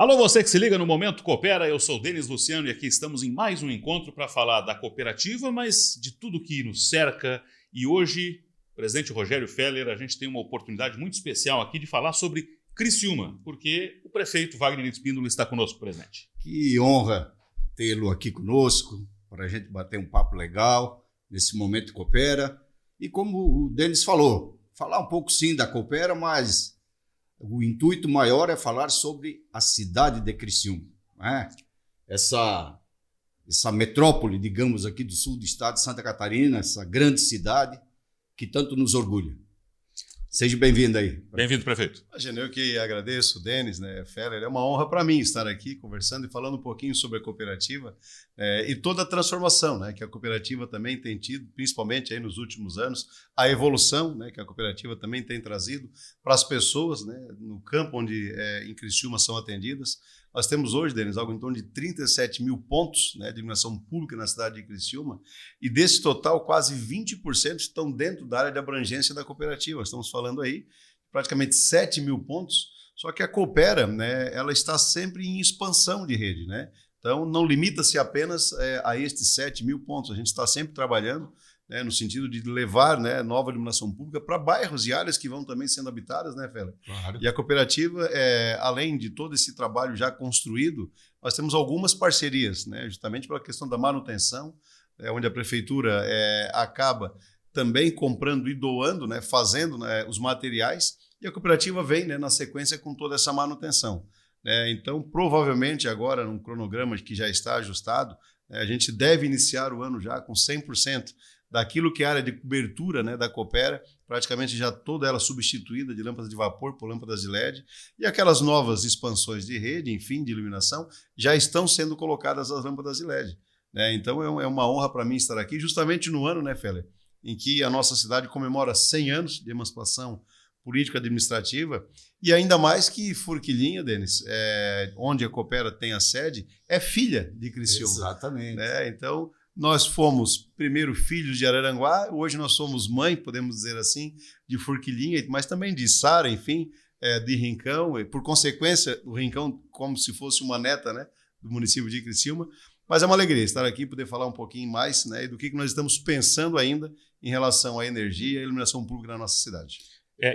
Alô, você que se liga no Momento Coopera, eu sou o Denis Luciano e aqui estamos em mais um encontro para falar da cooperativa, mas de tudo que nos cerca. E hoje, presidente Rogério Feller, a gente tem uma oportunidade muito especial aqui de falar sobre Criciúma, porque o prefeito Wagner Espíndola está conosco, presidente. Que honra tê-lo aqui conosco, para a gente bater um papo legal nesse Momento Coopera. E como o Denis falou, falar um pouco sim da Coopera, mas o intuito maior é falar sobre a cidade de Criciúma, né? Essa metrópole, digamos, aqui do sul do estado de Santa Catarina, essa grande cidade que tanto nos orgulha. Seja bem-vindo aí. Bem-vindo, prefeito. Imagina, eu que agradeço, Denis, Feller, é uma honra para mim estar aqui conversando e falando um pouquinho sobre a cooperativa e toda a transformação, que a cooperativa também tem tido, principalmente aí nos últimos anos, a evolução, que a cooperativa também tem trazido para as pessoas, no campo onde em Criciúma são atendidas. Nós temos hoje, Denis, algo em torno de 37 mil pontos de iluminação pública na cidade de Criciúma, e desse total, quase 20% estão dentro da área de abrangência da cooperativa. Estamos falando aí praticamente 7 mil pontos, só que a Coopera, ela está sempre em expansão de rede, Então, não limita-se apenas a estes 7 mil pontos. A gente está sempre trabalhando no sentido de levar nova iluminação pública para bairros e áreas que vão também sendo habitadas, Feller? Claro. E a cooperativa, além de todo esse trabalho já construído, nós temos algumas parcerias, justamente pela questão da manutenção, onde a prefeitura acaba também comprando e doando, fazendo os materiais, e a cooperativa vem na sequência com toda essa manutenção. Então, provavelmente agora, num cronograma que já está ajustado, a gente deve iniciar o ano já com 100% daquilo que é a área de cobertura da Coopera, praticamente já toda ela substituída de lâmpadas de vapor por lâmpadas de LED, e aquelas novas expansões de rede, enfim, de iluminação, já estão sendo colocadas as lâmpadas de LED. Então é uma honra para mim estar aqui, justamente no ano, Feller, em que a nossa cidade comemora 100 anos de emancipação política administrativa, e ainda mais que Forquilinha, Denis, onde a Coopera tem a sede, é filha de Criciúma. Exatamente. Então, nós fomos primeiro filhos de Araranguá, hoje nós somos mãe, podemos dizer assim, de Forquilinha, mas também de Sara, enfim, de Rincão, e por consequência, o Rincão como se fosse uma neta do município de Criciúma. Mas é uma alegria estar aqui e poder falar um pouquinho mais do que nós estamos pensando ainda em relação à energia e à iluminação pública na nossa cidade.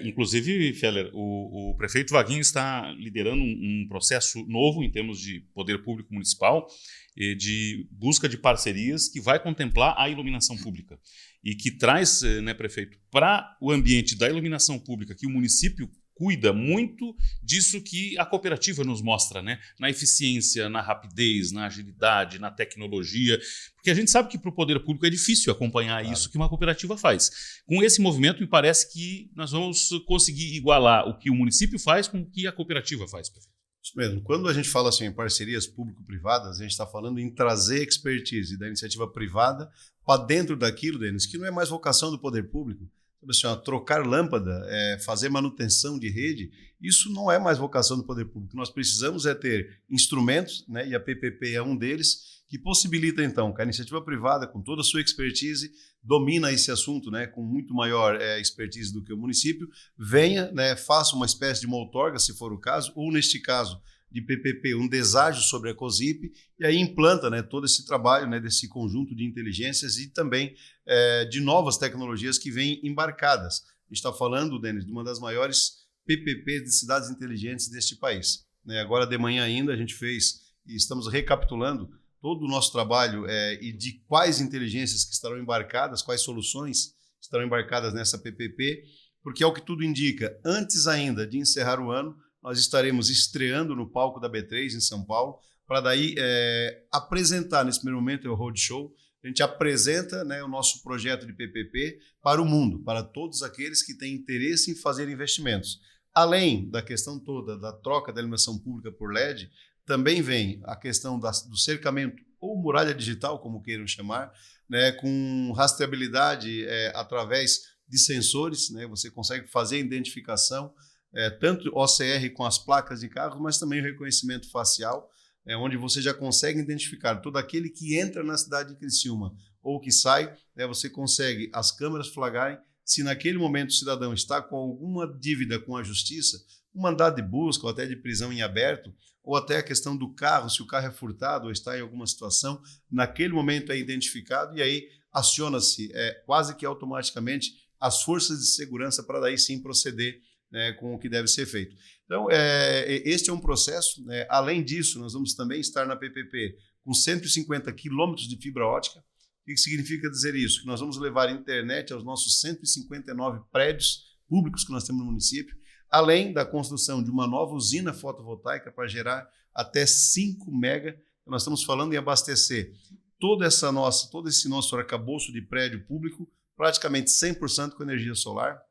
Inclusive, Feller, o prefeito Vaguinho está liderando um processo novo em termos de poder público municipal e de busca de parcerias que vai contemplar a iluminação pública e que traz, prefeito, para o ambiente da iluminação pública que o município cuida muito disso que a cooperativa nos mostra, na eficiência, na rapidez, na agilidade, na tecnologia, porque a gente sabe que para o poder público é difícil acompanhar isso que uma cooperativa faz. Com esse movimento, me parece que nós vamos conseguir igualar o que o município faz com o que a cooperativa faz, prefeito. Isso mesmo. Quando a gente fala assim em parcerias público-privadas, a gente está falando em trazer expertise da iniciativa privada para dentro daquilo, Denis, que não é mais vocação do poder público. Assim, trocar lâmpada, fazer manutenção de rede, isso não é mais vocação do poder público. Nós precisamos ter instrumentos, e a PPP é um deles, que possibilita, então, que a iniciativa privada, com toda a sua expertise, domina esse assunto com muito maior expertise do que o município, venha, faça uma espécie de uma outorga, se for o caso, ou, neste caso, de PPP, um deságio sobre a COSIP, e aí implanta todo esse trabalho desse conjunto de inteligências e também de novas tecnologias que vêm embarcadas. A gente está falando, Denis, de uma das maiores PPPs de cidades inteligentes deste país. Agora de manhã ainda a gente fez, e estamos recapitulando todo o nosso trabalho e de quais inteligências que estarão embarcadas, quais soluções estarão embarcadas nessa PPP, porque, ao que tudo indica, antes ainda de encerrar o ano, nós estaremos estreando no palco da B3 em São Paulo, para daí apresentar, nesse primeiro momento, o roadshow. A gente apresenta o nosso projeto de PPP para o mundo, para todos aqueles que têm interesse em fazer investimentos. Além da questão toda da troca da iluminação pública por LED, também vem a questão do cercamento, ou muralha digital, como queiram chamar, com rastreabilidade através de sensores, você consegue fazer a identificação, tanto OCR com as placas de carro, mas também o reconhecimento facial, onde você já consegue identificar todo aquele que entra na cidade de Criciúma ou que sai, você consegue as câmeras flagrarem se naquele momento o cidadão está com alguma dívida com a justiça, um mandado de busca ou até de prisão em aberto, ou até a questão do carro, se o carro é furtado ou está em alguma situação, naquele momento é identificado e aí aciona-se quase que automaticamente as forças de segurança para daí sim proceder, né, com o que deve ser feito. Então, este é um processo. Além disso, nós vamos também estar na PPP com 150 quilômetros de fibra ótica. O que significa dizer isso? Que nós vamos levar internet aos nossos 159 prédios públicos que nós temos no município, além da construção de uma nova usina fotovoltaica para gerar até 5 mega. Nós estamos falando em abastecer todo esse nosso arcabouço de prédio público praticamente 100% com energia solar,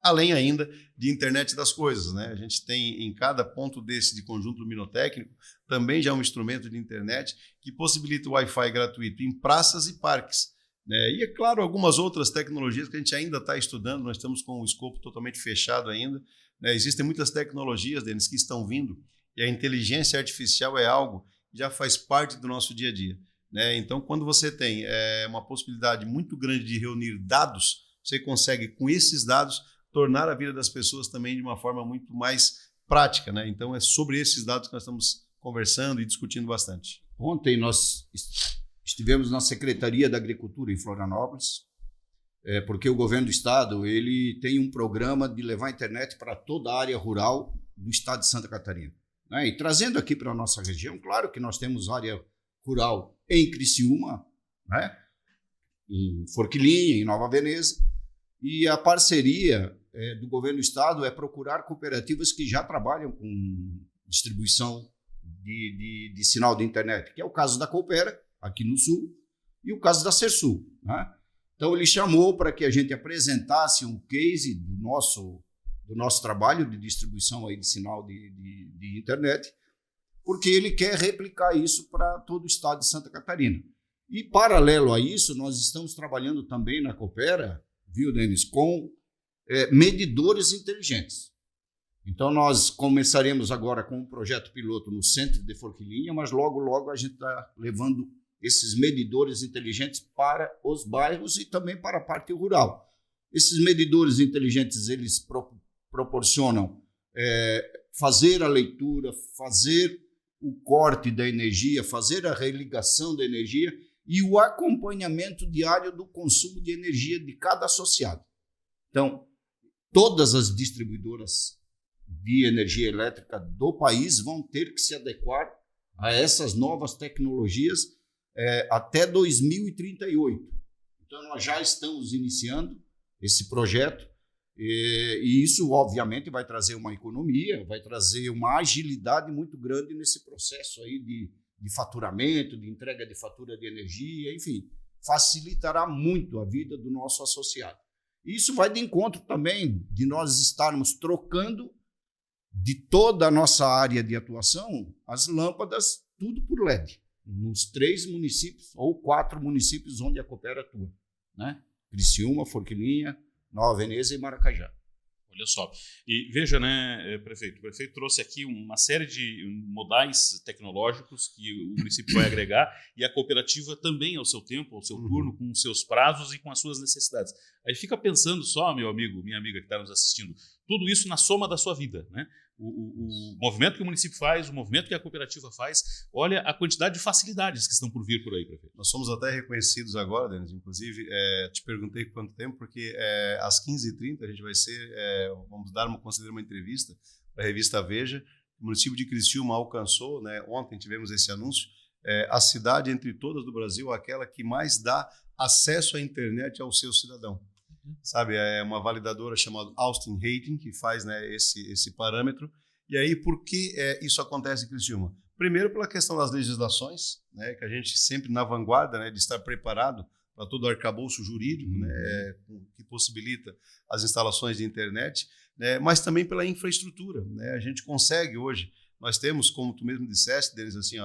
além ainda de internet das coisas, né? A gente tem em cada ponto desse de conjunto luminotécnico também já um instrumento de internet que possibilita o Wi-Fi gratuito em praças e parques, né? E, é claro, algumas outras tecnologias que a gente ainda está estudando, nós estamos com o escopo totalmente fechado ainda, né? Existem muitas tecnologias, Denis, que estão vindo e a inteligência artificial é algo que já faz parte do nosso dia a dia, né? Então, quando você tem uma possibilidade muito grande de reunir dados, você consegue, com esses dados, tornar a vida das pessoas também de uma forma muito mais prática, né? Então, é sobre esses dados que nós estamos conversando e discutindo bastante. Ontem nós estivemos na Secretaria da Agricultura em Florianópolis, porque o governo do estado ele tem um programa de levar a internet para toda a área rural do estado de Santa Catarina, né? E trazendo aqui para a nossa região, claro que nós temos área rural em Criciúma, né? Em Forquilinha, em Nova Veneza, e a parceria do governo do estado é procurar cooperativas que já trabalham com distribuição de sinal de internet, que é o caso da Coopera, aqui no sul, e o caso da Sersul, né? Então ele chamou para que a gente apresentasse um case do nosso trabalho de distribuição aí de sinal de internet, porque ele quer replicar isso para todo o estado de Santa Catarina. E, paralelo a isso, nós estamos trabalhando também na Coopera, viu, Denis, com medidores inteligentes. Então, nós começaremos agora com um projeto piloto no centro de Forquilinha, mas logo, logo a gente está levando esses medidores inteligentes para os bairros e também para a parte rural. Esses medidores inteligentes, eles proporcionam fazer a leitura, fazer o corte da energia, fazer a religação da energia e o acompanhamento diário do consumo de energia de cada associado. Então, todas as distribuidoras de energia elétrica do país vão ter que se adequar a essas novas tecnologias até 2038. Então, nós já estamos iniciando esse projeto e isso, obviamente, vai trazer uma economia, vai trazer uma agilidade muito grande nesse processo aí de faturamento, de entrega de fatura de energia, enfim, facilitará muito a vida do nosso associado. Isso vai de encontro também de nós estarmos trocando de toda a nossa área de atuação as lâmpadas, tudo por LED, nos 3 municípios ou 4 municípios onde a Coopera atua, né? Criciúma, Forquilinha, Nova Veneza e Maracajá. Olha só. E veja, né, prefeito, o prefeito trouxe aqui uma série de modais tecnológicos que o município vai agregar e a cooperativa também, ao seu tempo, ao seu turno, com os seus prazos e com as suas necessidades. Aí fica pensando só, meu amigo, minha amiga que está nos assistindo, tudo isso na soma da sua vida, né? O movimento que o município faz, o movimento que a cooperativa faz, olha a quantidade de facilidades que estão por vir por aí, prefeito. Nós somos até reconhecidos agora, Denis, inclusive, te perguntei quanto tempo, porque às 15h30 a gente vai vamos conceder uma entrevista para a revista Veja. O município de Criciúma alcançou, né, ontem tivemos esse anúncio, a cidade entre todas do Brasil, aquela que mais dá acesso à internet ao seu cidadão. Sabe, é uma validadora chamada Austin Rating que faz, né, esse parâmetro. E aí, por que isso acontece em Criciúma? Primeiro, pela questão das legislações, né, que a gente sempre na vanguarda, né, de estar preparado para todo o arcabouço jurídico, né, que possibilita as instalações de internet, né, mas também pela infraestrutura, né? A gente consegue hoje, nós temos, como tu mesmo disseste, Denis, assim,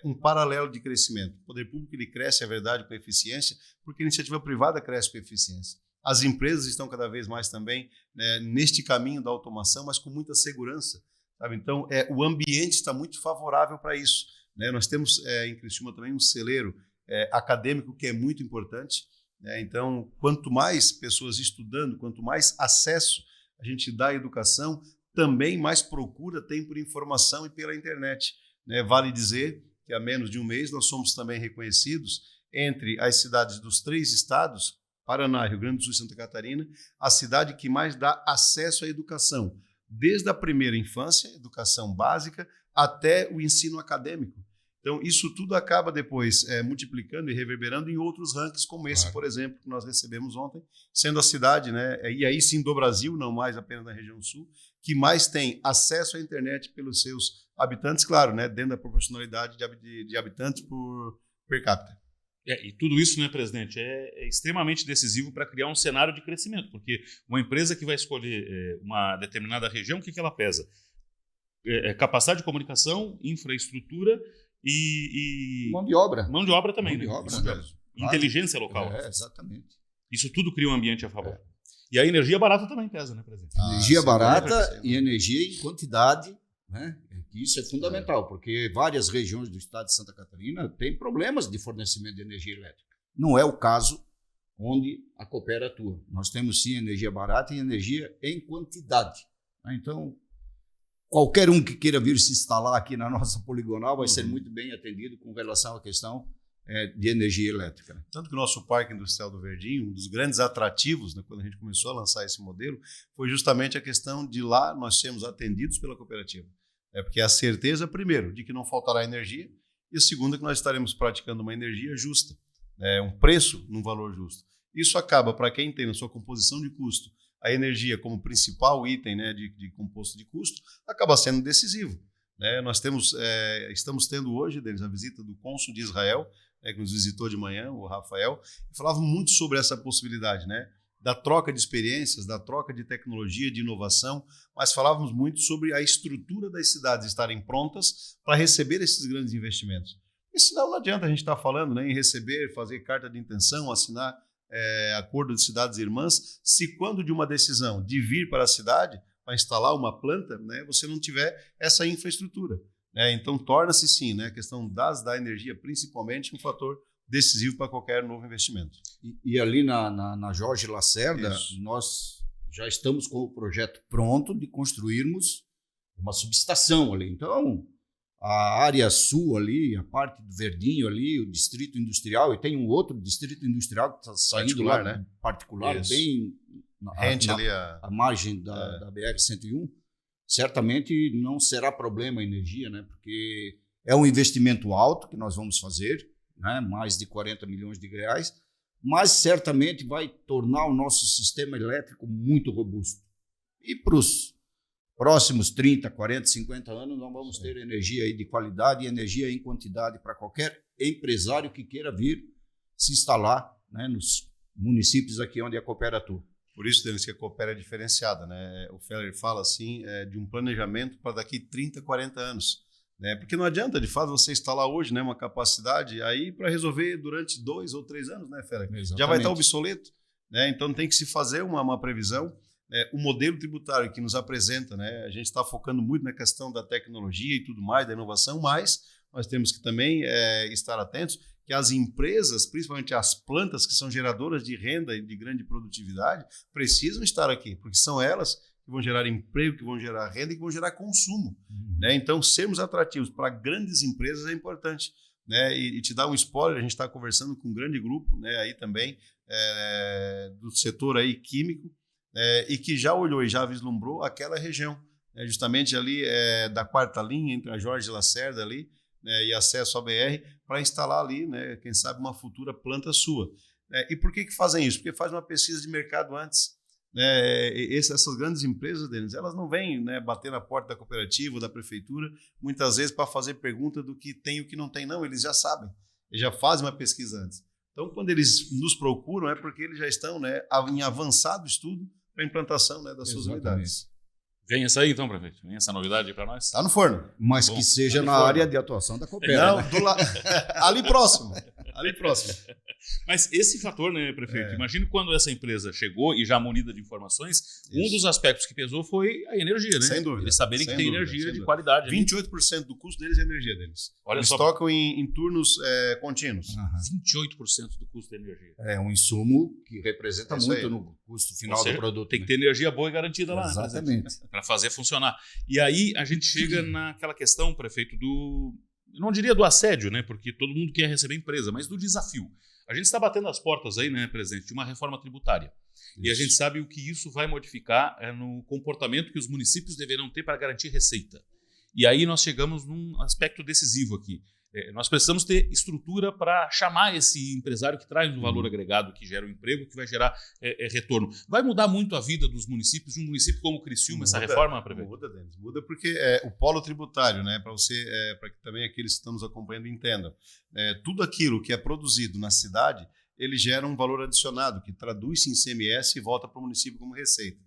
um paralelo de crescimento. O poder público ele cresce, é verdade, com eficiência, porque a iniciativa privada cresce com eficiência. As empresas estão cada vez mais também, né, neste caminho da automação, mas com muita segurança, sabe? Então, o ambiente está muito favorável para isso, né? Nós temos em Criciúma também um celeiro acadêmico que é muito importante, né? Então, quanto mais pessoas estudando, quanto mais acesso a gente dá à educação, também mais procura tem por informação e pela internet. Né? Vale dizer que há menos de um mês nós somos também reconhecidos entre as cidades dos 3 estados, Paraná, Rio Grande do Sul e Santa Catarina, a cidade que mais dá acesso à educação, desde a primeira infância, educação básica, até o ensino acadêmico. Então, isso tudo acaba depois multiplicando e reverberando em outros rankings, como esse, por exemplo, que nós recebemos ontem, sendo a cidade, né, e aí sim do Brasil, não mais apenas na região sul, que mais tem acesso à internet pelos seus habitantes, claro, né, dentro da proporcionalidade de habitantes por per capita. E tudo isso, né, presidente, é extremamente decisivo para criar um cenário de crescimento, porque uma empresa que vai escolher uma determinada região, o que ela pesa? Capacidade de comunicação, infraestrutura e mão de obra. Mão de obra também, mão de né? obra, Inteligência local. Exatamente. Isso tudo cria um ambiente a favor. E a energia barata também pesa, né, presidente? Energia barata e energia em quantidade, né? Isso é fundamental, porque várias regiões do estado de Santa Catarina têm problemas de fornecimento de energia elétrica. Não é o caso onde a Coopera atua. Nós temos sim energia barata e energia em quantidade. Então, qualquer um que queira vir se instalar aqui na nossa poligonal vai ser muito bem atendido com relação à questão de energia elétrica. Tanto que o nosso Parque Industrial do Verdinho, um dos grandes atrativos, né, quando a gente começou a lançar esse modelo, foi justamente a questão de lá nós sermos atendidos pela cooperativa. Porque a certeza, primeiro, de que não faltará energia, e a segunda, que nós estaremos praticando uma energia justa, um preço num valor justo. Isso acaba, para quem tem na sua composição de custo, a energia como principal item, né, de composto de custo, acaba sendo decisivo. Nós estamos tendo hoje, Denis, a visita do cônsul de Israel, que nos visitou de manhã, o Rafael, e falava muito sobre essa possibilidade, né, da troca de experiências, da troca de tecnologia, de inovação, mas falávamos muito sobre a estrutura das cidades estarem prontas para receber esses grandes investimentos. E senão não adianta a gente estar falando, né, em receber, fazer carta de intenção, assinar acordo de cidades irmãs, se quando de uma decisão de vir para a cidade, para instalar uma planta, né, você não tiver essa infraestrutura. Então, torna-se sim, né, a questão da energia, principalmente, um fator decisivo para qualquer novo investimento. E ali na Jorge Lacerda, nós já estamos com o projeto pronto de construirmos uma subestação ali. Então, a área sul ali, a parte do Verdinho ali, o distrito industrial, e tem um outro distrito industrial que está saindo lá, né? Particular, isso. Bem à margem da BR-101, certamente não será problema a energia, né? Porque é um investimento alto que nós vamos fazer, né? Mais de 40 milhões de reais, mas certamente vai tornar o nosso sistema elétrico muito robusto. E para os próximos 30, 40, 50 anos, nós vamos ter energia aí de qualidade e energia em quantidade para qualquer empresário que queira vir se instalar, né, nos municípios aqui onde a Coopera atua. Por isso, Denis, que a Coopera é diferenciada, né? O Feller fala assim, de um planejamento para daqui 30, 40 anos. Né? Porque não adianta, de fato, você instalar hoje, né, uma capacidade aí para resolver durante 2 ou 3 anos, né, Feller? Exatamente. Já vai estar obsoleto. Né? Então tem que se fazer uma previsão. O modelo tributário que nos apresenta, né, a gente está focando muito na questão da tecnologia e tudo mais, da inovação, mas nós temos que também estar atentos que as empresas, principalmente as plantas que são geradoras de renda e de grande produtividade, precisam estar aqui, porque são elas que vão gerar emprego, que vão gerar renda e que vão gerar consumo. Né? Então, sermos atrativos para grandes empresas é importante. Né? E te dar um spoiler, a gente está conversando com um grande grupo, né, aí também do setor aí químico, e que já olhou e já vislumbrou aquela região, né, justamente ali da 4ª linha, entre a Jorge Lacerda ali, né, e acesso à BR, para instalar ali, né, quem sabe, uma futura planta sua. E por que fazem isso? Porque fazem uma pesquisa de mercado antes. Essas grandes empresas deles, elas não vêm, né, bater na porta da cooperativa ou da prefeitura, muitas vezes para fazer pergunta do que tem e o que não tem, não, eles já sabem, eles já fazem uma pesquisa antes. Então, quando eles nos procuram, é porque eles já estão, né, em avançado estudo para a implantação, né, das suas unidades. Vem essa aí, então, prefeito? Vem essa novidade para nós? Está no forno. Mas Bom, que seja na área de atuação da Coopera. Não, ali próximo. Ali próximo. Mas esse fator, né, prefeito? Imagina quando essa empresa chegou e já munida de informações, um dos aspectos que pesou foi a energia, né? Sem dúvida. Eles saberem que tem energia de qualidade. 28% do custo deles é a energia deles. Olha eles só. tocam em turnos contínuos. 28% do custo da energia. É um insumo que representa muito no custo final do produto. Tem que ter energia boa e garantida lá. Exatamente. Para fazer funcionar. E aí a gente chega naquela questão, prefeito, eu não diria do assédio, né? Porque todo mundo quer receber empresa, mas do desafio. A gente está batendo as portas aí, né, presidente, de uma reforma tributária. Isso. E a gente sabe o que isso vai modificar no comportamento que os municípios deverão ter para garantir receita. E aí nós chegamos num aspecto decisivo aqui. Nós precisamos ter estrutura para chamar esse empresário que traz um valor agregado, que gera um emprego, que vai gerar retorno. Vai mudar muito a vida dos municípios, de um município como Criciúma, essa reforma, prefeito? Muda, Denis. Muda porque o polo tributário, né, para que também aqueles que estão nos acompanhando entendam, tudo aquilo que é produzido na cidade, ele gera um valor adicionado, que traduz-se em ICMS e volta para o município como receita.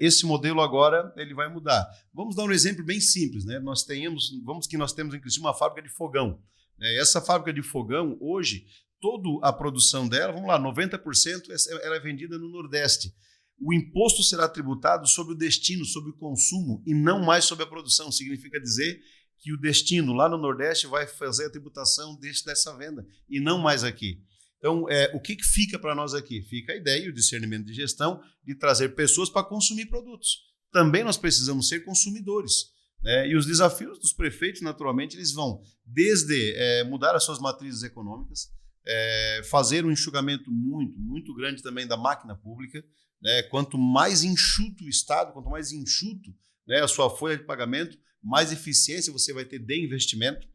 Esse modelo agora ele vai mudar. Vamos dar um exemplo bem simples, né? Nós temos em Criciúma uma fábrica de fogão. Essa fábrica de fogão, hoje, toda a produção dela, vamos lá, 90% ela é vendida no Nordeste. O imposto será tributado sobre o destino, sobre o consumo, e não mais sobre a produção. Significa dizer que o destino lá no Nordeste vai fazer a tributação dessa venda, e não mais aqui. Então, o que fica para nós aqui? Fica a ideia e o discernimento de gestão de trazer pessoas para consumir produtos. Também nós precisamos ser consumidores, né? E os desafios dos prefeitos, naturalmente, eles vão desde mudar as suas matrizes econômicas, fazer um enxugamento muito, muito grande também da máquina pública, né? Quanto mais enxuto o Estado, quanto mais enxuto, né, a sua folha de pagamento, mais eficiência você vai ter de investimento.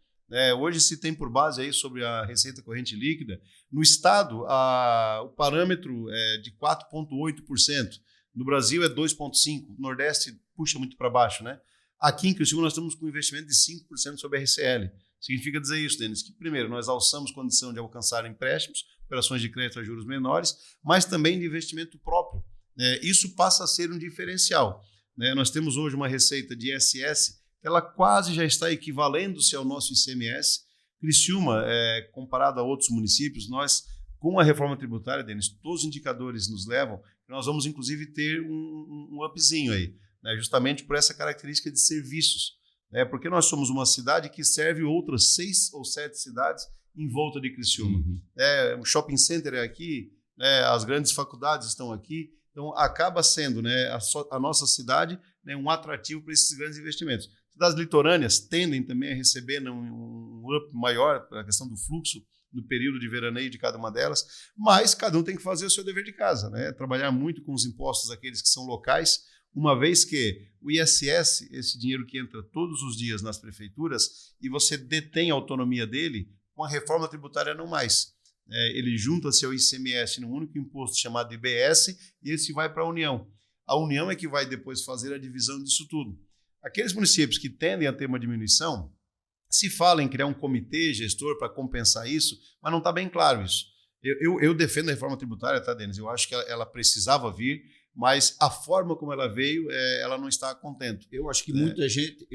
Hoje se tem por base aí sobre a receita corrente líquida. No Estado, o parâmetro é de 4,8%. No Brasil é 2,5%. No Nordeste puxa muito para baixo, né? Aqui em Criciúma nós estamos com um investimento de 5% sobre a RCL. Significa dizer isso, Denis, que primeiro nós alçamos condição de alcançar empréstimos, operações de crédito a juros menores, mas também de investimento próprio. Isso passa a ser um diferencial. Nós temos hoje uma receita de ISS, ela quase já está equivalendo-se ao nosso ICMS. Criciúma, comparado a outros municípios, nós, com a reforma tributária, Denis, todos os indicadores nos levam, nós vamos inclusive ter um upzinho aí, né, justamente por essa característica de serviços, né, porque nós somos uma cidade que serve outras 6 ou 7 cidades em volta de Criciúma. O shopping center é aqui, né, as grandes faculdades estão aqui, então acaba sendo, né, a nossa cidade, né, um atrativo para esses grandes investimentos. Cidades litorâneas tendem também a receber um up maior para a questão do fluxo no período de veraneio de cada uma delas, mas cada um tem que fazer o seu dever de casa, né? Trabalhar muito com os impostos aqueles que são locais, uma vez que o ISS, esse dinheiro que entra todos os dias nas prefeituras, e você detém a autonomia dele, com a reforma tributária não mais. Ele junta-se ao ICMS num único imposto chamado IBS e esse vai para a União. A União é que vai depois fazer a divisão disso tudo. Aqueles municípios que tendem a ter uma diminuição, se fala em criar um comitê gestor para compensar isso, mas não está bem claro isso. Eu defendo a reforma tributária, tá, Denis? Eu acho que ela precisava vir, mas a forma como ela veio, ela não está contente. Eu acho que muita gente,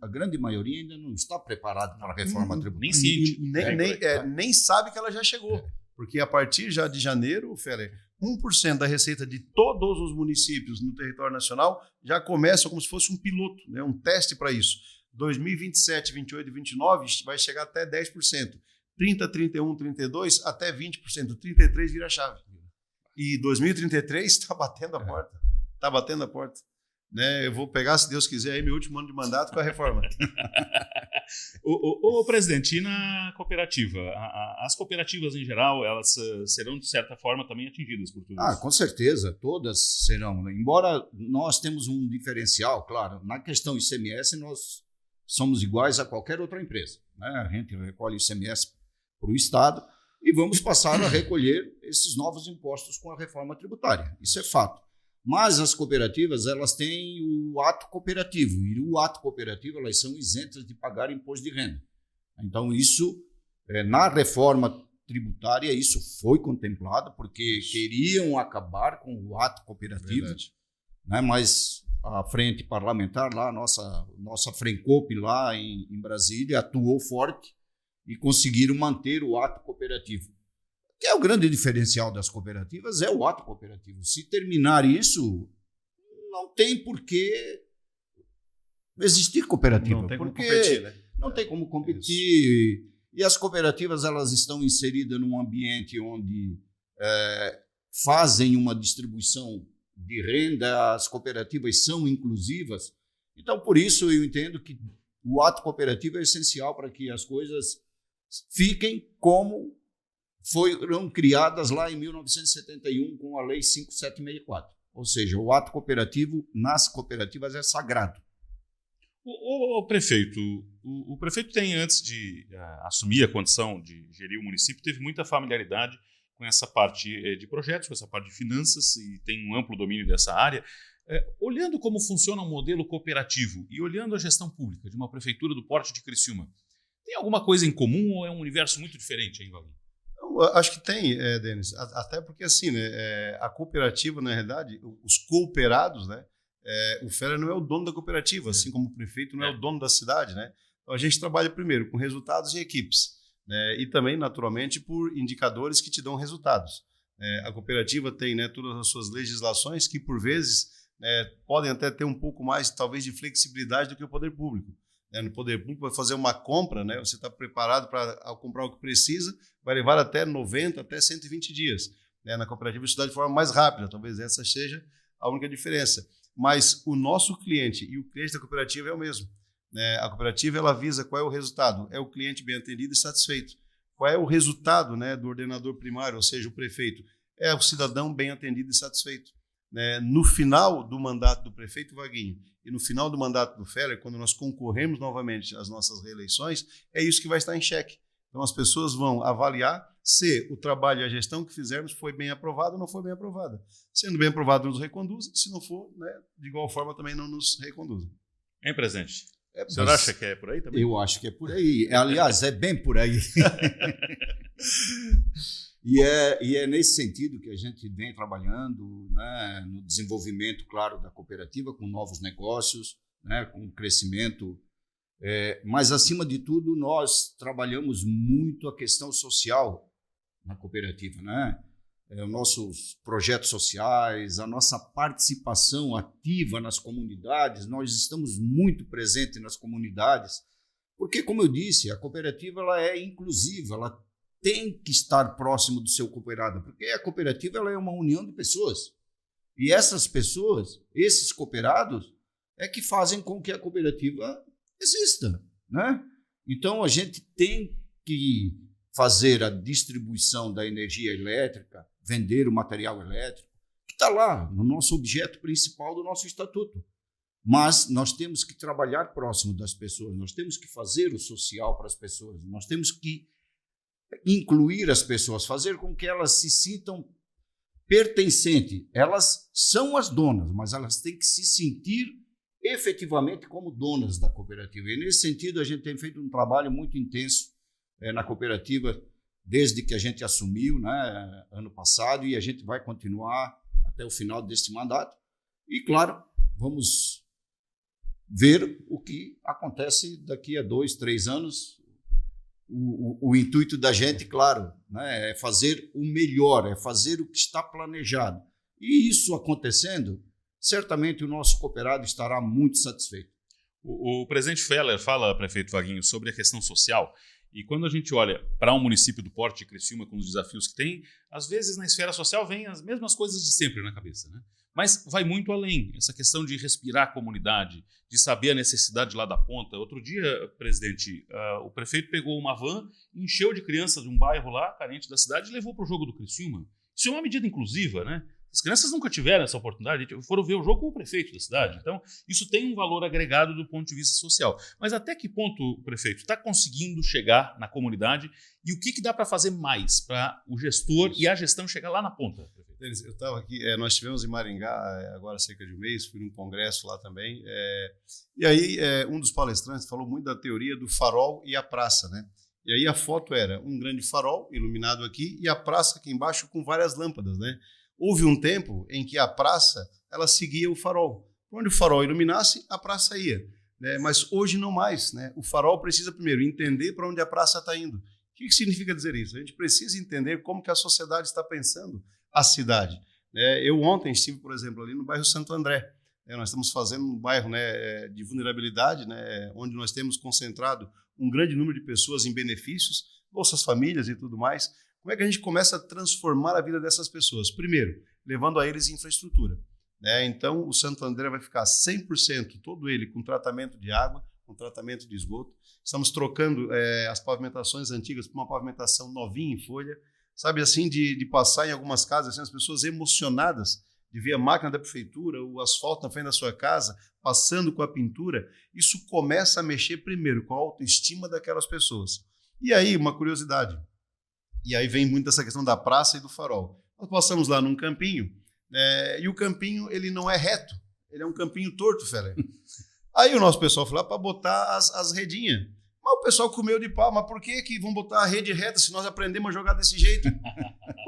a grande maioria ainda não está preparada para a reforma tributária. Nem sabe que ela já chegou. Porque a partir já de janeiro, Feller, 1% da receita de todos os municípios no território nacional já começa como se fosse um piloto, né? Um teste para isso. 2027, 28 e 29 vai chegar até 10%. 30, 31, 32 até 20%. 33 vira a chave. E 2033 está batendo a porta. Está batendo a porta. Né? Eu vou pegar, se Deus quiser, aí meu último ano de mandato com a reforma. Ô, presidente, e na cooperativa? As cooperativas, em geral, elas serão, de certa forma, também atingidas por tudo isso? Com certeza, todas serão. Embora nós temos um diferencial, claro, na questão ICMS, nós somos iguais a qualquer outra empresa, né? A gente recolhe ICMS para o Estado e vamos passar a recolher esses novos impostos com a reforma tributária. Isso é fato. Mas as cooperativas, elas têm o ato cooperativo, e o ato cooperativo elas são isentas de pagar imposto de renda. Então, isso, na reforma tributária, isso foi contemplado, porque queriam acabar com o ato cooperativo, né? Mas a frente parlamentar, lá, nossa Frencop lá em Brasília, atuou forte e conseguiram manter o ato cooperativo. Que é o grande diferencial das cooperativas, é o ato cooperativo. Se terminar isso, não tem por que existir cooperativa. Não tem como porque competir, né? não tem como competir. E as cooperativas, elas estão inseridas num ambiente onde fazem uma distribuição de renda, as cooperativas são inclusivas. Então, por isso, eu entendo que o ato cooperativo é essencial para que as coisas fiquem como foram criadas lá em 1971 com a Lei 5764. Ou seja, o ato cooperativo nas cooperativas é sagrado. O prefeito, o prefeito tem, antes de assumir a condição de gerir o município, teve muita familiaridade com essa parte de projetos, com essa parte de finanças, e tem um amplo domínio dessa área. Olhando como funciona um modelo cooperativo e olhando a gestão pública de uma prefeitura do porte de Criciúma, tem alguma coisa em comum ou é um universo muito diferente, hein, Valdir? Acho que tem, Denis, até porque assim, né, a cooperativa, na realidade, os cooperados, né, o Feller não é o dono da cooperativa, assim como o prefeito não é o dono da cidade, né? Então a gente trabalha primeiro com resultados e equipes, né, e também, naturalmente, por indicadores que te dão resultados. A cooperativa tem, né, todas as suas legislações que, por vezes, podem até ter um pouco mais, talvez, de flexibilidade do que o poder público. No poder público, vai fazer uma compra, né, você está preparado para comprar o que precisa, vai levar até 90, até 120 dias. Na cooperativa, isso dá de forma mais rápida, talvez essa seja a única diferença. Mas o nosso cliente e o cliente da cooperativa é o mesmo. A cooperativa, ela visa qual é o resultado, é o cliente bem atendido e satisfeito. Qual é o resultado, né, do ordenador primário, ou seja, o prefeito? É o cidadão bem atendido e satisfeito. No final do mandato do prefeito Vaguinho e no final do mandato do Feller, quando nós concorremos novamente às nossas reeleições, é isso que vai estar em xeque. Então as pessoas vão avaliar se o trabalho e a gestão que fizermos foi bem aprovada ou não foi bem aprovada. Sendo bem aprovado, nos reconduz, e se não for, né, de igual forma também não nos reconduz. Hein, presidente? O senhor acha que é por aí também? Eu acho que é por aí. Aliás, é bem por aí. E é nesse sentido que a gente vem trabalhando, né, no desenvolvimento, claro, da cooperativa, com novos negócios, né, com crescimento. Mas, acima de tudo, nós trabalhamos muito a questão social na cooperativa, né? Os nossos projetos sociais, a nossa participação ativa nas comunidades, nós estamos muito presentes nas comunidades, porque, como eu disse, a cooperativa ela é inclusiva, ela tem que estar próximo do seu cooperado, porque a cooperativa ela é uma união de pessoas. E essas pessoas, esses cooperados, é que fazem com que a cooperativa exista, né? Então, a gente tem que fazer a distribuição da energia elétrica, vender o material elétrico, que está lá no nosso objeto principal do nosso estatuto. Mas nós temos que trabalhar próximo das pessoas, nós temos que fazer o social para as pessoas, nós temos que incluir as pessoas, fazer com que elas se sintam pertencentes. Elas são as donas, mas elas têm que se sentir efetivamente como donas da cooperativa. E, nesse sentido, a gente tem feito um trabalho muito intenso na cooperativa desde que a gente assumiu, né, ano passado, e a gente vai continuar até o final deste mandato. E, claro, vamos ver o que acontece daqui a 2, 3 anos. O intuito da gente, claro, né, é fazer o melhor, é fazer o que está planejado. E isso acontecendo, certamente o nosso cooperado estará muito satisfeito. O presidente Feller fala, prefeito Vaguinho, sobre a questão social. E quando a gente olha para um município do porte de Criciúma com os desafios que tem, às vezes na esfera social vem as mesmas coisas de sempre na cabeça, né? Mas vai muito além, essa questão de respirar a comunidade, de saber a necessidade lá da ponta. Outro dia, presidente, o prefeito pegou uma van, encheu de crianças de um bairro lá, carente da cidade, e levou para o jogo do Criciúma. Isso é uma medida inclusiva, né? As crianças nunca tiveram essa oportunidade, foram ver o jogo com o prefeito da cidade. Então, isso tem um valor agregado do ponto de vista social. Mas até que ponto o prefeito está conseguindo chegar na comunidade e o que dá para fazer mais para o gestor e a gestão chegar lá na ponta? Eu estava aqui, nós estivemos em Maringá agora há cerca de um mês, fui num congresso lá também, e aí um dos palestrantes falou muito da teoria do farol e a praça, né? E aí a foto era um grande farol iluminado aqui e a praça aqui embaixo com várias lâmpadas, né? Houve um tempo em que a praça ela seguia o farol. Onde o farol iluminasse, a praça ia, né? Mas hoje não mais, né? O farol precisa primeiro entender para onde a praça está indo. que significa dizer isso? A gente precisa entender como que a sociedade está pensando a cidade. Eu ontem estive, por exemplo, ali no bairro Santo André. Nós estamos fazendo um bairro, né, de vulnerabilidade, né, onde nós temos concentrado um grande número de pessoas em benefícios, Bolsas Famílias e tudo mais. Como é que a gente começa a transformar a vida dessas pessoas? Primeiro, levando a eles infraestrutura. Então, o Santo André vai ficar 100%, todo ele, com tratamento de água, com tratamento de esgoto. Estamos trocando as pavimentações antigas por uma pavimentação novinha em folha. Sabe, assim, de passar em algumas casas, assim, as pessoas emocionadas de ver a máquina da prefeitura, o asfalto na frente da sua casa, passando com a pintura. Isso começa a mexer primeiro com a autoestima daquelas pessoas. E aí, uma curiosidade. E aí vem muito essa questão da praça e do farol. Nós passamos lá num campinho, e o campinho ele não é reto, ele é um campinho torto, Feller. Aí o nosso pessoal falou para botar as redinhas. Mas o pessoal comeu de pau, mas por que vão botar a rede reta se nós aprendemos a jogar desse jeito?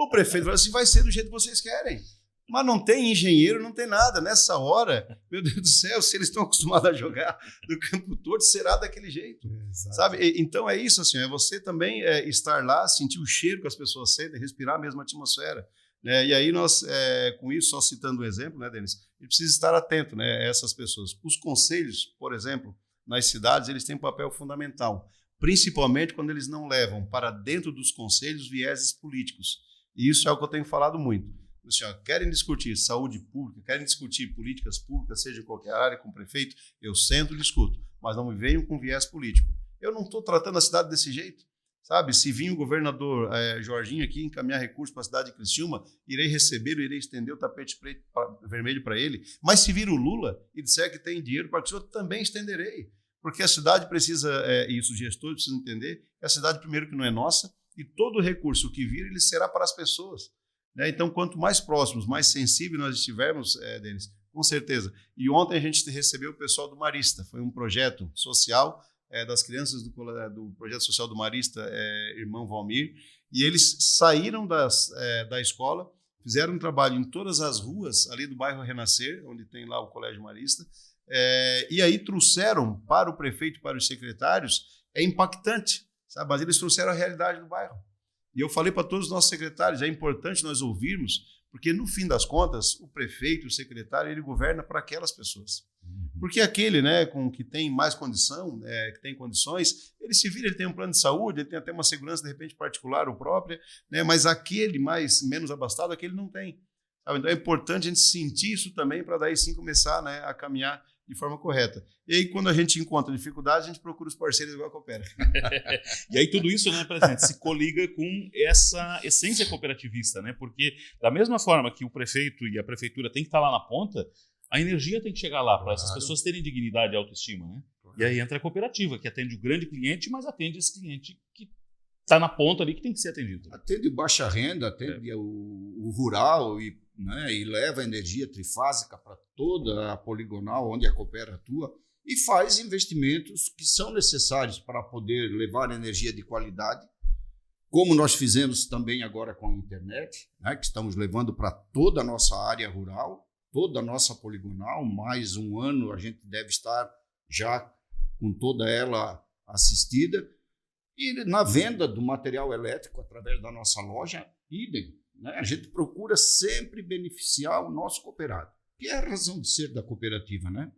O prefeito falou assim, vai ser do jeito que vocês querem. Mas não tem engenheiro, não tem nada. Nessa hora, meu Deus do céu, se eles estão acostumados a jogar do campo torto, será daquele jeito. Sabe? Então é isso, assim, é você também estar lá, sentir o cheiro que as pessoas sentem, respirar a mesma atmosfera. E aí nós, com isso, só citando um exemplo, né, Denis, a gente precisa estar atento, né, a essas pessoas. Os conselhos, por exemplo, nas cidades, eles têm um papel fundamental, principalmente quando eles não levam para dentro dos conselhos vieses políticos. E isso é o que eu tenho falado muito. Assim, querem discutir saúde pública, querem discutir políticas públicas, seja em qualquer área, com o prefeito, eu sento e discuto, mas não me venham com viés político. Eu não estou tratando a cidade desse jeito. Sabe, se vir o governador Jorginho aqui encaminhar recursos para a cidade de Criciúma, irei recebê-lo, irei estender o tapete vermelho para ele. Mas se vir o Lula e disser que tem dinheiro para Criciúma, também estenderei. Porque a cidade precisa, e os gestores precisam entender, que a cidade, primeiro, que não é nossa, e todo recurso que vir, ele será para as pessoas. Então, quanto mais próximos, mais sensíveis nós estivermos, Denis, com certeza. E ontem a gente recebeu o pessoal do Marista, foi um projeto social das crianças do projeto social do Marista, Irmão Valmir, e eles saíram da escola, fizeram um trabalho em todas as ruas ali do bairro Renascer, onde tem lá o Colégio Marista, e aí trouxeram para o prefeito, para os secretários, é impactante, sabe? Mas eles trouxeram a realidade do bairro. E eu falei para todos os nossos secretários, é importante nós ouvirmos, porque no fim das contas, o prefeito, o secretário, ele governa para aquelas pessoas. Porque aquele, né, que tem mais condição, que tem condições, ele se vira, ele tem um plano de saúde, ele tem até uma segurança, de repente, particular ou própria, né, mas aquele menos abastado, aquele não tem. Sabe? Então é importante a gente sentir isso também para daí sim começar, né, a caminhar de forma correta. E aí, quando a gente encontra dificuldades, a gente procura os parceiros igual a Coopera. E aí tudo isso, né, presidente, se coliga com essa essência cooperativista, né? Porque da mesma forma que o prefeito e a prefeitura tem que estar lá na ponta, a energia tem que chegar lá para essas pessoas terem dignidade e autoestima, né? E aí entra a cooperativa, que atende o grande cliente, mas atende esse cliente que está na ponta ali, que tem que ser atendido. Atende baixa renda, atende o rural e leva energia trifásica para toda a poligonal onde a Coopera atua e faz investimentos que são necessários para poder levar energia de qualidade, como nós fizemos também agora com a internet, né, que estamos levando para toda a nossa área rural, toda a nossa poligonal. Mais um ano a gente deve estar já com toda ela assistida. E na venda do material elétrico através da nossa loja, idem. Né? A gente procura sempre beneficiar o nosso cooperado, que é a razão de ser da cooperativa. Né?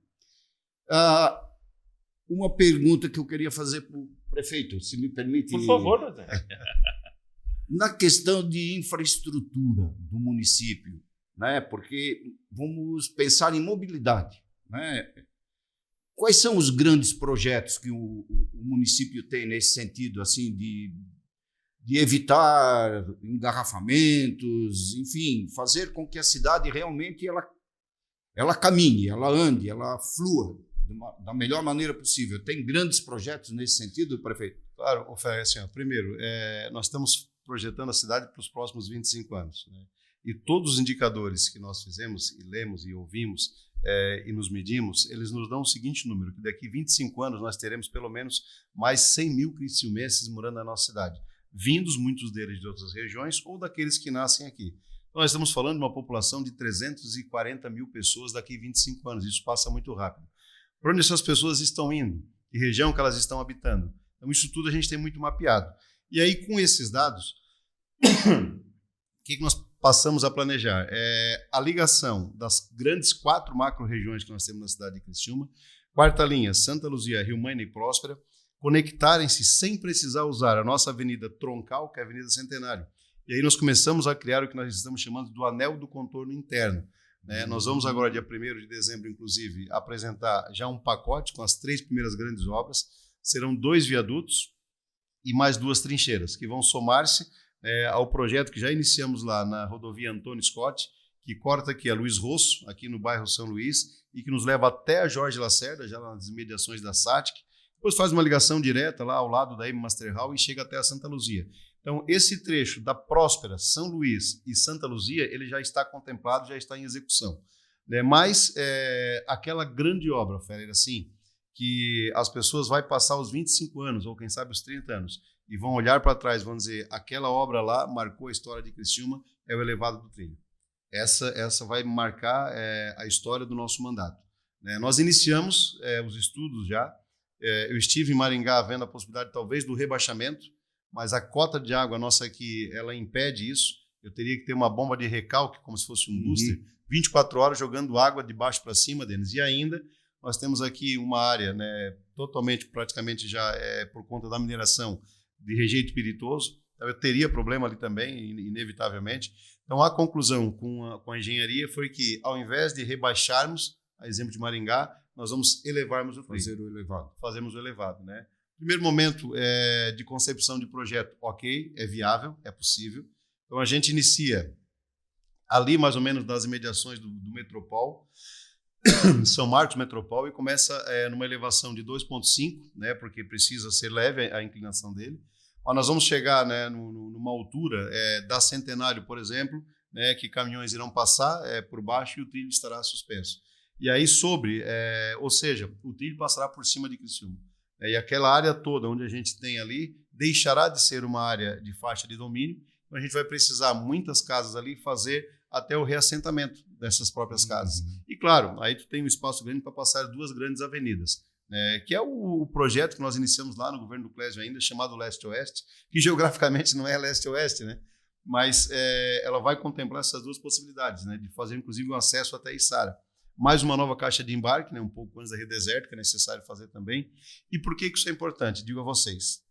Uma pergunta que eu queria fazer para o prefeito, se me permite. Por favor, José. Na questão de infraestrutura do município, né? Porque vamos pensar em mobilidade. Né? Quais são os grandes projetos que o município tem nesse sentido, assim, de evitar engarrafamentos, enfim, fazer com que a cidade realmente ela caminhe, ela ande, ela flua da melhor maneira possível? Tem grandes projetos nesse sentido, prefeito? Claro, assim, primeiro, nós estamos projetando a cidade para os próximos 25 anos. Né? E todos os indicadores que nós fizemos, e lemos e ouvimos, e nos medimos, eles nos dão o seguinte número, que daqui 25 anos nós teremos pelo menos mais 100 mil criciumenses morando na nossa cidade, vindos muitos deles de outras regiões ou daqueles que nascem aqui. Então, nós estamos falando de uma população de 340 mil pessoas daqui a 25 anos, isso passa muito rápido. Para onde essas pessoas estão indo? Que região que elas estão habitando? Então, isso tudo a gente tem muito mapeado. E aí, com esses dados, o que nós passamos a planejar? A ligação das grandes 4 macro-regiões que nós temos na cidade de Criciúma, quarta linha, Santa Luzia, Rio Maina e Próspera, conectarem-se sem precisar usar a nossa avenida troncal, que é a Avenida Centenário. E aí nós começamos a criar o que nós estamos chamando do anel do contorno interno. Nós vamos agora, dia 1º de dezembro, inclusive, apresentar já um pacote com as 3 primeiras grandes obras. Serão 2 viadutos e mais 2 trincheiras, que vão somar-se ao projeto que já iniciamos lá na rodovia Antônio Scott, que corta aqui a Luiz Rosso, aqui no bairro São Luís, e que nos leva até a Jorge Lacerda, já nas imediações da SATIC. Depois faz uma ligação direta lá ao lado da M Master Hall e chega até a Santa Luzia. Então, esse trecho da Próspera, São Luís e Santa Luzia, ele já está contemplado, já está em execução. Mas aquela grande obra, Ferreira, assim, que as pessoas vão passar os 25 anos, ou quem sabe os 30 anos, e vão olhar para trás, vão dizer, aquela obra lá marcou a história de Criciúma, é o elevado do trilho. Essa vai marcar a história do nosso mandato. Nós iniciamos os estudos já. Eu estive em Maringá vendo a possibilidade, talvez, do rebaixamento, mas a cota de água nossa aqui, ela impede isso. Eu teria que ter uma bomba de recalque, como se fosse um booster, 24 horas jogando água de baixo para cima, Denis. E ainda, nós temos aqui uma área totalmente, praticamente já por conta da mineração, de rejeito espirituoso. Então, eu teria problema ali também, inevitavelmente. Então, a conclusão com a engenharia foi que, ao invés de rebaixarmos, a exemplo de Maringá, nós vamos elevarmos o trilho. Fazemos o elevado, Primeiro momento de concepção de projeto, ok, é viável, é possível. Então, a gente inicia ali, mais ou menos, das imediações do Metropol, São Marcos Metropol, e começa numa elevação de 2,5, porque precisa ser leve a inclinação dele. Mas nós vamos chegar numa altura da Centenário, por exemplo, que caminhões irão passar por baixo e o trilho estará suspenso. E aí ou seja, o trilho passará por cima de Criciúma. E aquela área toda onde a gente tem ali deixará de ser uma área de faixa de domínio, então a gente vai precisar muitas casas ali fazer até o reassentamento dessas próprias casas. E claro, aí tu tem um espaço grande para passar 2 grandes avenidas, que é o projeto que nós iniciamos lá no governo do Clésio ainda, chamado Leste-Oeste, que geograficamente não é Leste-Oeste, mas ela vai contemplar essas 2 possibilidades, de fazer inclusive um acesso até Içara. Mais uma nova caixa de embarque, um pouco antes da rede desértica, é necessário fazer também. E por que isso é importante? Digo a vocês.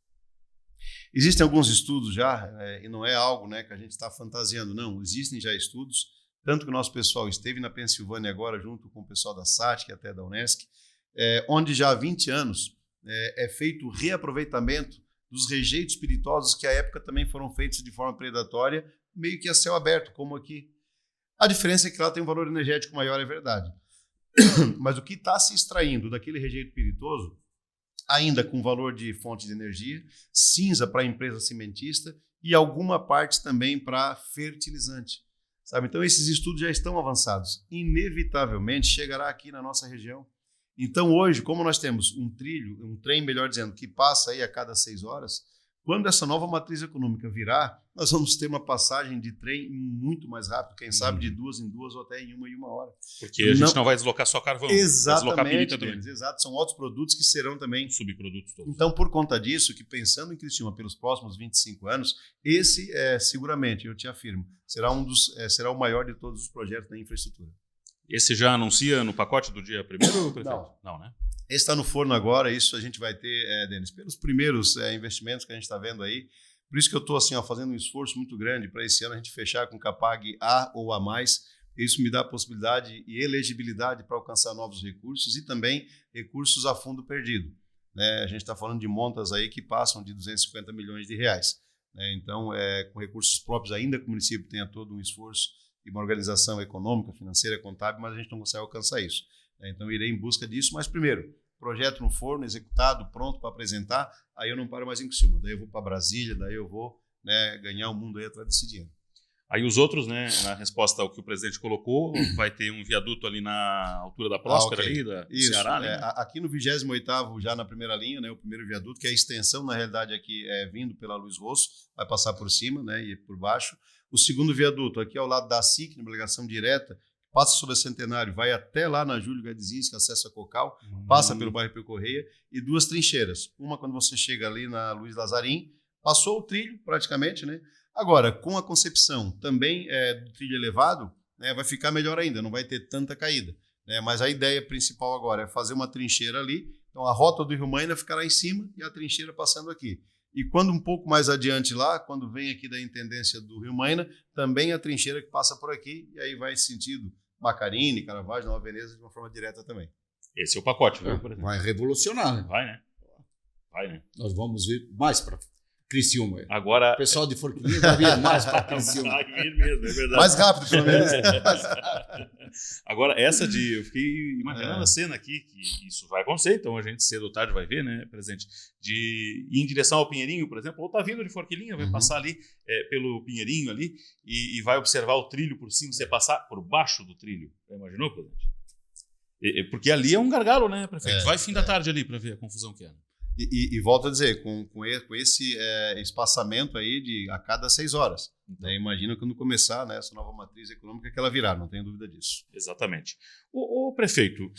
Existem alguns estudos já, e não é algo que a gente está fantasiando, não. Existem já estudos, tanto que o nosso pessoal esteve na Pensilvânia agora, junto com o pessoal da SATIC e até da Unesc, onde já há 20 anos é feito o reaproveitamento dos rejeitos espirituosos que à época também foram feitos de forma predatória, meio que a céu aberto, como aqui. A diferença é que lá tem um valor energético maior, é verdade. Mas o que está se extraindo daquele rejeito espirituoso, ainda com valor de fonte de energia, cinza para a empresa cimentista e alguma parte também para fertilizante. Então, esses estudos já estão avançados. Inevitavelmente chegará aqui na nossa região. Então, hoje, como nós temos um trem, melhor dizendo, que passa aí a cada 6 horas, quando essa nova matriz econômica virar, nós vamos ter uma passagem de trem muito mais rápido, quem sabe de 2 em 2 ou até em 1 em 1 hora. Porque a gente não vai deslocar só carvão, exatamente, vai deslocar pirita também. Exato, são outros produtos que serão também subprodutos todos. Então, por conta disso, que pensando em Criciúma pelos próximos 25 anos, esse seguramente, eu te afirmo, será o maior de todos os projetos da infraestrutura. Esse já anuncia no pacote do dia 1º, prefeito? Não, Esse está no forno agora, isso a gente vai ter, Denis, pelos primeiros investimentos que a gente está vendo aí. Por isso que eu estou fazendo um esforço muito grande para esse ano a gente fechar com Capag A ou A+. Isso me dá a possibilidade e elegibilidade para alcançar novos recursos e também recursos a fundo perdido. A gente está falando de montas aí que passam de 250 milhões de reais. Então, com recursos próprios, ainda que o município tenha todo um esforço e uma organização econômica, financeira, contábil, mas a gente não consegue alcançar isso. Então, irei em busca disso, mas primeiro, projeto no forno, executado, pronto para apresentar, aí eu não paro mais em Criciúma, daí eu vou para Brasília, daí eu vou ganhar o mundo aí atrás desse dinheiro. Aí os outros, na resposta ao que o presidente colocou, vai ter um viaduto ali na altura da Próspera, okay. ali, do isso, Ceará. Né? Aqui no 28º, já na primeira linha, o primeiro viaduto, que é a extensão, na realidade, aqui vindo pela Luiz Rosso, vai passar por cima e por baixo. O segundo viaduto, aqui ao lado da SIC, numa ligação direta, passa sobre a Centenário, vai até lá na Júlio Gadzinski, acessa a Cocal, passa pelo bairro Pio Correia, e 2 trincheiras. Uma quando você chega ali na Luiz Lazarim, Passou o trilho, praticamente, né? Agora, com a concepção também do trilho elevado, né, vai ficar melhor ainda, não vai ter tanta caída. Né? Mas a ideia principal agora é fazer uma trincheira ali, então a rota do Rio Maina ficará em cima e a trincheira passando aqui. E quando um pouco mais adiante lá, quando vem aqui da intendência do Rio Maina, também a trincheira que passa por aqui, e aí vai sentido Macarini, Caravaggio, Nova Veneza, de uma forma direta também. Esse é o pacote, viu? Por exemplo. Vai revolucionar, né? Vai, né? Vai, né? Nós vamos ver mais para Criciúma. Agora... O pessoal de Forquilinha vai vir mais para Criciúma. Vai vir mesmo, é verdade. Mais rápido, pelo menos. Agora, eu fiquei imaginando a cena aqui, que isso vai acontecer, então a gente cedo ou tarde vai ver, né, presente, de ir em direção ao Pinheirinho, por exemplo, ou tá vindo de Forquilinha, vai passar ali pelo Pinheirinho ali e vai observar o trilho por cima, você passar por baixo do trilho. Já imaginou, presente? Porque ali é um gargalo, né, prefeito? Vai fim da tarde ali para ver a confusão que é. E volto a dizer, com esse espaçamento aí de a cada 6 horas. Né? Imagina quando começar, né, essa nova matriz econômica que ela virá, não tenho dúvida disso. Exatamente. O prefeito,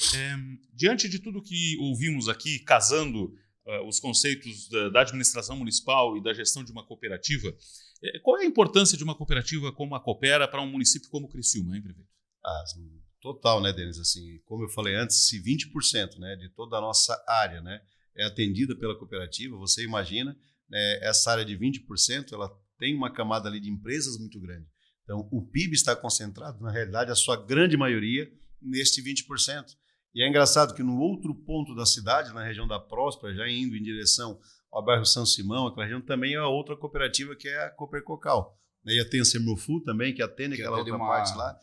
diante de tudo que ouvimos aqui, casando os conceitos da administração municipal e da gestão de uma cooperativa, qual é a importância de uma cooperativa como a Coopera para um município como Criciúma, hein, prefeito? Total, né, Denis? Assim, como eu falei antes, se 20%, né, de toda a nossa área, né, é atendida pela cooperativa, você imagina, né, essa área de 20%, ela tem uma camada ali de empresas muito grande. Então, o PIB está concentrado, na realidade, a sua grande maioria, neste 20%. E é engraçado que no outro ponto da cidade, na região da Próspera, já indo em direção ao bairro São Simão, aquela região também é outra cooperativa que é a Cooper Cocal. E tem a Sermofu também, que atende aquela outra parte lá.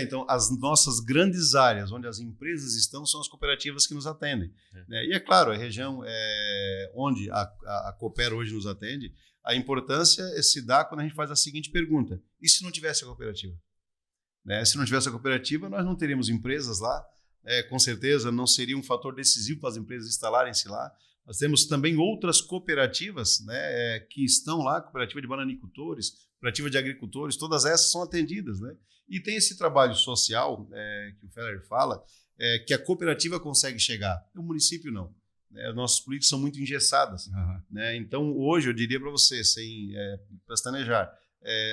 Então, as nossas grandes áreas, onde as empresas estão, são as cooperativas que nos atendem. E é claro, a região onde a Coopera hoje nos atende, a importância se dá quando a gente faz a seguinte pergunta: e se não tivesse a cooperativa? Se não tivesse a cooperativa, nós não teríamos empresas lá, com certeza não seria um fator decisivo para as empresas instalarem-se lá. Nós temos também outras cooperativas, né, que estão lá, cooperativa de bananicultores, cooperativa de agricultores, todas essas são atendidas. Né? E tem esse trabalho social que o Feller fala, que a cooperativa consegue chegar, o município não. Né? Nossos políticos são muito engessadas. Né? Então, hoje, eu diria para você, sem pestanejar,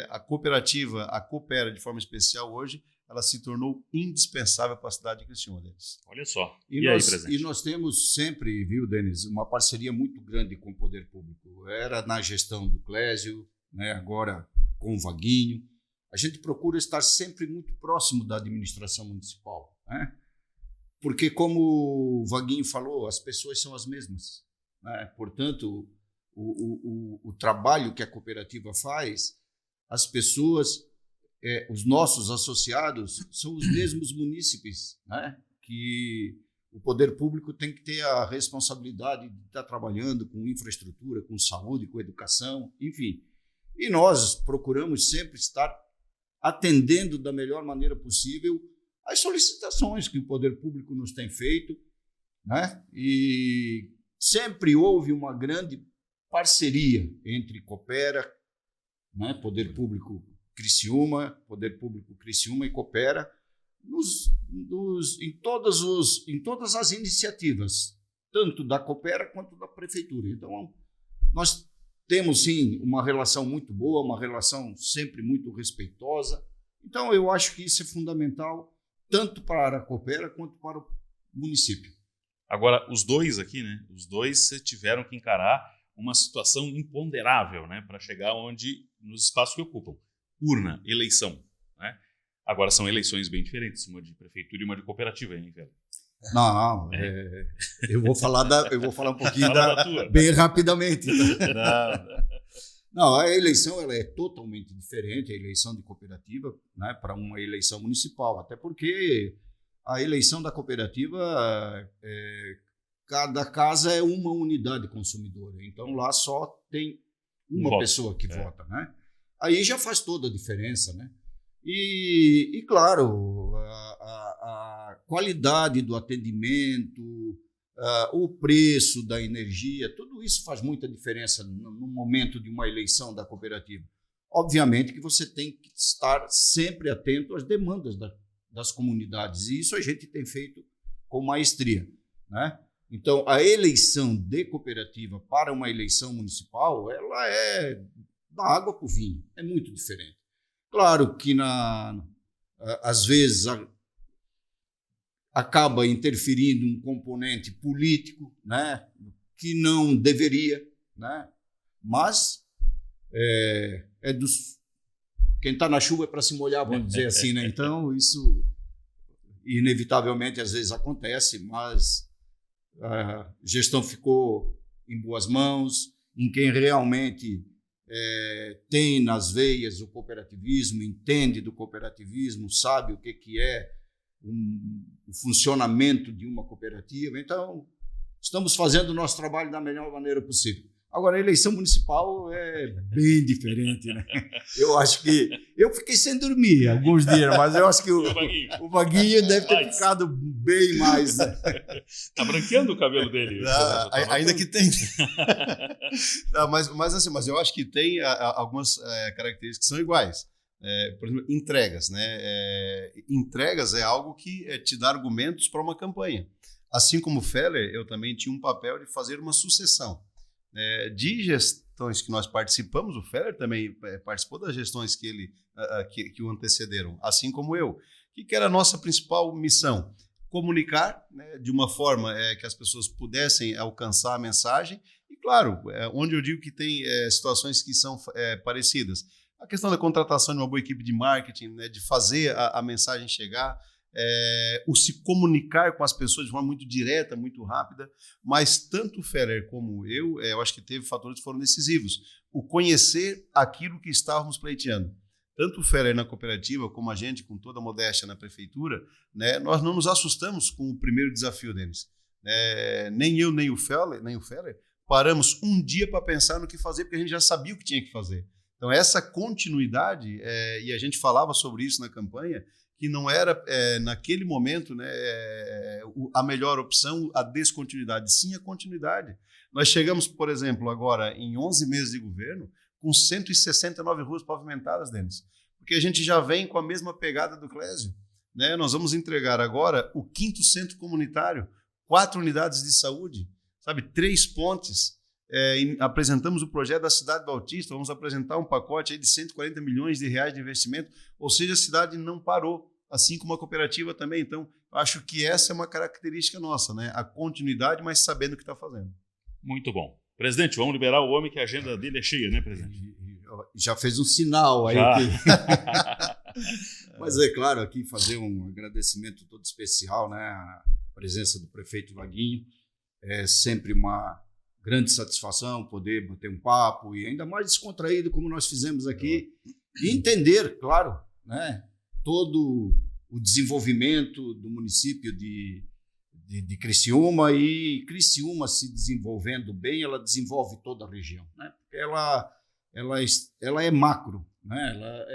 a cooperativa, a Coopera de forma especial hoje, ela se tornou indispensável para a cidade de Criciúma deles. Olha só. E nós temos sempre, viu, Denis, uma parceria muito grande com o poder público. Era na gestão do Clésio, né, agora com o Vaguinho. A gente procura estar sempre muito próximo da administração municipal. Né? Porque, como o Vaguinho falou, as pessoas são as mesmas. Né? Portanto, o trabalho que a cooperativa faz, as pessoas... os nossos associados são os mesmos munícipes, né? Que o poder público tem que ter a responsabilidade de estar trabalhando com infraestrutura, com saúde, com educação, enfim. E nós procuramos sempre estar atendendo da melhor maneira possível as solicitações que o poder público nos tem feito, né? E sempre houve uma grande parceria entre Coopera, né? Poder público Criciúma, Poder Público Criciúma e Coopera, em todas as iniciativas, tanto da Coopera quanto da Prefeitura. Então, nós temos, sim, uma relação muito boa, uma relação sempre muito respeitosa. Então, eu acho que isso é fundamental, tanto para a Coopera quanto para o município. Agora, os dois aqui, né? Os dois tiveram que encarar uma situação imponderável, né? Para chegar nos espaços que ocupam. Urna, eleição. Né? Agora são eleições bem diferentes, uma de prefeitura e uma de cooperativa, hein, velho? Não, eu vou falar um pouquinho bem rapidamente. Não, a eleição ela é totalmente diferente, a eleição de cooperativa, né, para uma eleição municipal, até porque a eleição da cooperativa, cada casa é uma unidade consumidora, então lá só tem uma pessoa que vota, né? Aí já faz toda a diferença, né? E claro, a qualidade do atendimento, o preço da energia, tudo isso faz muita diferença no momento de uma eleição da cooperativa. Obviamente que você tem que estar sempre atento às demandas das comunidades, e isso a gente tem feito com maestria, né? Então, a eleição de cooperativa para uma eleição municipal, ela é da água para o vinho, é muito diferente. Claro que, às vezes, acaba interferindo um componente político, né, que não deveria, né, mas quem está na chuva é para se molhar, vamos dizer assim, né? Então, isso inevitavelmente às vezes acontece, mas a gestão ficou em boas mãos, em quem realmente tem nas veias o cooperativismo, entende do cooperativismo, sabe o que é o funcionamento de uma cooperativa. Então, estamos fazendo o nosso trabalho da melhor maneira possível. Agora, a eleição municipal é bem diferente, né? Eu acho que... Eu fiquei sem dormir alguns dias, mas eu acho que o Vaguinho deve ter ficado bem mais... Né? Tá branqueando o cabelo dele. Ainda que tem. Não, mas eu acho que tem algumas características que são iguais. Por exemplo, entregas, né? Entregas é algo que te dá argumentos para uma campanha. Assim como o Feller, eu também tinha um papel de fazer uma sucessão. De gestões que nós participamos, o Feller também participou das gestões que o antecederam, assim como eu. O que era a nossa principal missão? Comunicar, né, de uma forma que as pessoas pudessem alcançar a mensagem e, claro, onde eu digo que tem situações que são parecidas. A questão da contratação de uma boa equipe de marketing, né, de fazer a mensagem chegar, o se comunicar com as pessoas de forma muito direta, muito rápida, mas tanto o Feller como eu acho que teve fatores que foram decisivos. O conhecer aquilo que estávamos pleiteando. Tanto o Feller na cooperativa, como a gente, com toda a modéstia na prefeitura, né, nós não nos assustamos com o primeiro desafio deles. Nem eu, nem o Feller paramos um dia para pensar no que fazer, porque a gente já sabia o que tinha que fazer. Então, essa continuidade, e a gente falava sobre isso na campanha, que não era, naquele momento, né, a melhor opção, a descontinuidade, sim a continuidade. Nós chegamos, por exemplo, agora, em 11 meses de governo, com 169 ruas pavimentadas, Denis, porque a gente já vem com a mesma pegada do Clésio. Né? Nós vamos entregar agora o 5º centro comunitário, 4 unidades de saúde, 3 pontes. Apresentamos o projeto da Cidade Bautista, vamos apresentar um pacote aí de 140 milhões de reais de investimento, ou seja, a cidade não parou, assim como a cooperativa também. Então, acho que essa é uma característica nossa, né? A continuidade, mas sabendo o que está fazendo. Muito bom. Presidente, vamos liberar o homem que a agenda dele é cheia, né, presidente? Já fez um sinal aí. Mas é claro, aqui fazer um agradecimento todo especial, né? A presença do prefeito Vaguinho. É sempre uma grande satisfação poder bater um papo e ainda mais descontraído como nós fizemos aqui e entender, claro, né, todo o desenvolvimento do município de Criciúma, e Criciúma se desenvolvendo bem, ela desenvolve toda a região, né? Porque ela é macro, né?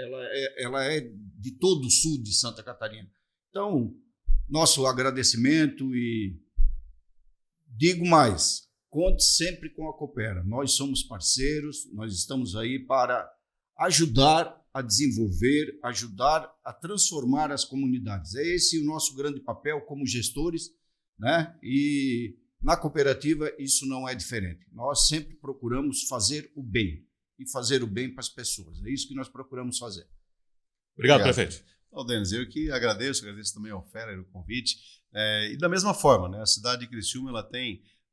Ela é de todo o sul de Santa Catarina. Então, nosso agradecimento e digo mais, conte sempre com a Coopera. Nós somos parceiros, nós estamos aí para ajudar a desenvolver, ajudar a transformar as comunidades. É esse o nosso grande papel como gestores, né? E na cooperativa isso não é diferente. Nós sempre procuramos fazer o bem e fazer o bem para as pessoas. É isso que nós procuramos fazer. Obrigado, prefeito. Então, Denis, eu que agradeço também ao Feller o convite. E da mesma forma, né, a cidade de Criciúma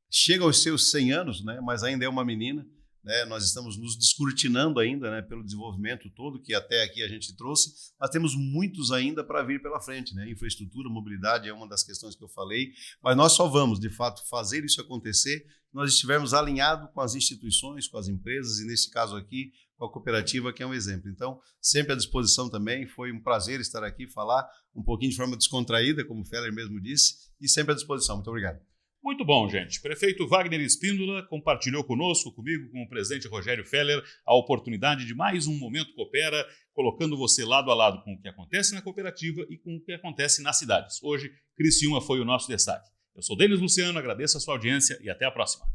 chega aos seus 100 anos, né, mas ainda é uma menina. Né, nós estamos nos descortinando ainda, né, pelo desenvolvimento todo que até aqui a gente trouxe, mas temos muitos ainda para vir pela frente. Né? Infraestrutura, mobilidade é uma das questões que eu falei, mas nós só vamos, de fato, fazer isso acontecer se nós estivermos alinhados com as instituições, com as empresas, e nesse caso aqui, com a cooperativa, que é um exemplo. Então, sempre à disposição também, foi um prazer estar aqui, falar um pouquinho de forma descontraída, como o Feller mesmo disse, e sempre à disposição. Muito obrigado. Muito bom, gente. Prefeito Wagner Espíndola compartilhou conosco, comigo, com o presidente Rogério Feller, a oportunidade de mais um Momento Coopera, colocando você lado a lado com o que acontece na cooperativa e com o que acontece nas cidades. Hoje, Criciúma foi o nosso destaque. Eu sou Denis Luciano, agradeço a sua audiência e até a próxima.